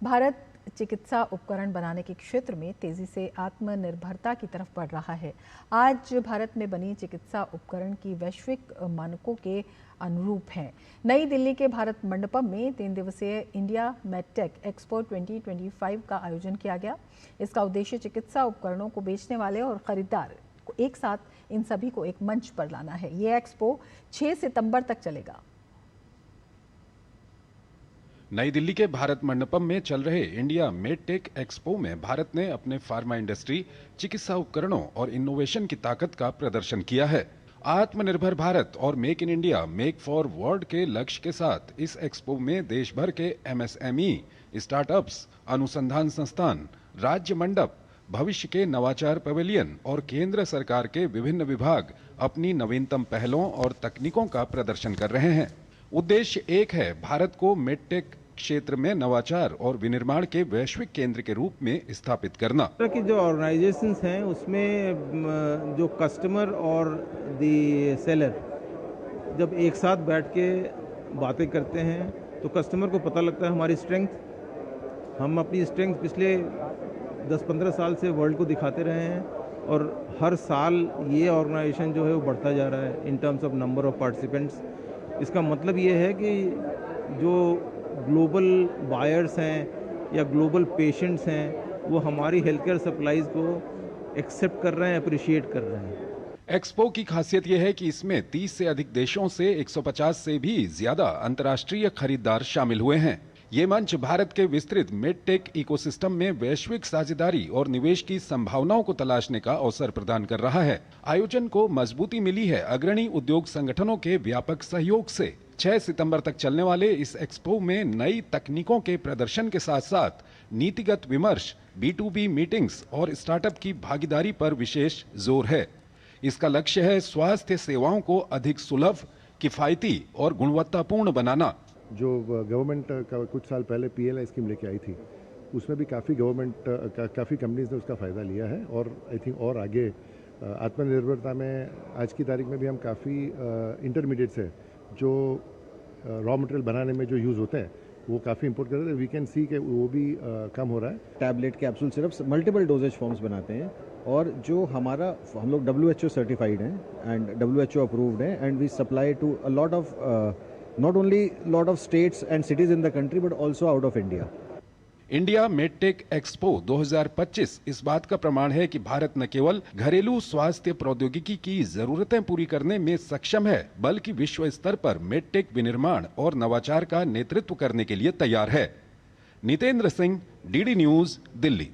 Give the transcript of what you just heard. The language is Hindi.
भारत चिकित्सा उपकरण बनाने के क्षेत्र में तेजी से आत्मनिर्भरता की तरफ बढ़ रहा है। आज भारत में बनी चिकित्सा उपकरण की वैश्विक मानकों के अनुरूप हैं। नई दिल्ली के भारत मंडपम में 3 दिवसीय इंडिया मेडटेक एक्सपो 2025 का आयोजन किया गया। इसका उद्देश्य चिकित्सा उपकरणों को बेचने वाले और खरीदार को एक साथ इन सभी को एक मंच पर लाना है। ये एक्सपो 6 सितंबर तक चलेगा। नई दिल्ली के भारत मंडपम में चल रहे इंडिया मेडटेक एक्सपो में भारत ने अपने फार्मा इंडस्ट्री, चिकित्सा उपकरणों और इनोवेशन की ताकत का प्रदर्शन किया है। आत्मनिर्भर भारत और make in India, make for world के लक्ष्य के साथ इस एक्सपो में देश भर के एमएसएमई, स्टार्टअप्स, अनुसंधान संस्थान, राज्य मंडप, भविष्य के नवाचार पवेलियन और केंद्र सरकार के विभिन्न विभाग अपनी नवीनतम पहलों और तकनीकों का प्रदर्शन कर रहे हैं। उद्देश्य एक है, भारत को मेडटेक क्षेत्र में नवाचार और विनिर्माण के वैश्विक केंद्र के रूप में स्थापित करना। की जो ऑर्गेनाइजेशंस हैं उसमें जो कस्टमर और द सेलर जब एक साथ बैठ के बातें करते हैं तो कस्टमर को पता लगता है हमारी स्ट्रेंथ। हम अपनी स्ट्रेंथ पिछले 10-15 साल से वर्ल्ड को दिखाते रहे हैं और हर साल ये ऑर्गेनाइजेशन जो है वो बढ़ता जा रहा है in terms of number of participants. इसका मतलब ये है कि जो ग्लोबल बायर्स हैं या ग्लोबल पेशेंट्स हैं वो हमारी हेल्थ केयर सप्लाईज को एक्सेप्ट कर रहे हैं, अप्रिशिएट कर रहे हैं। एक्सपो की खासियत यह है कि इसमें 30 से अधिक देशों से 150 से भी ज्यादा अंतर्राष्ट्रीय खरीदार शामिल हुए हैं। ये मंच भारत के विस्तृत मेडटेक इकोसिस्टम में वैश्विक साझेदारी और निवेश की संभावनाओं को तलाशने का अवसर प्रदान कर रहा है। आयोजन को मजबूती मिली है अग्रणी उद्योग संगठनों के व्यापक सहयोग से। 6 सितंबर तक चलने वाले इस एक्सपो में नई तकनीकों के प्रदर्शन के साथ साथ नीतिगत विमर्श, B2B मीटिंग्स और स्टार्टअप की भागीदारी पर विशेष जोर है। इसका लक्ष्य है स्वास्थ्य सेवाओं को अधिक सुलभ, किफायती और गुणवत्तापूर्ण बनाना। जो गवर्नमेंट का कुछ साल पहले PLI स्कीम लेके आई थी, उसमें भी काफ़ी काफ़ी कंपनीज ने उसका फ़ायदा लिया है और आई थिंक और आगे आत्मनिर्भरता में आज की तारीख में भी हम काफ़ी इंटरमीडिएट्स है जो रॉ मटेरियल बनाने में जो यूज़ होते हैं वो काफ़ी इंपोर्ट कर रहे हैं। वी कैन सी कि वो भी कम हो रहा है। Tablet, capsule, syrups, multiple dosages forms बनाते हैं और जो हम लोग WHO सर्टिफाइड हैं एंड WHO अप्रूव्ड है and we supply to a lot of not only lot of states and cities in the country but also out of India. India medtech expo 2025 इस बात का प्रमाण है कि भारत न केवल घरेलू स्वास्थ्य प्रौद्योगिकी की जरूरतें पूरी करने में सक्षम है, बल्कि विश्व स्तर पर मेडटेक विनिर्माण और नवाचार का नेतृत्व करने के लिए तैयार है। Nitendra Singh, DD news, Delhi.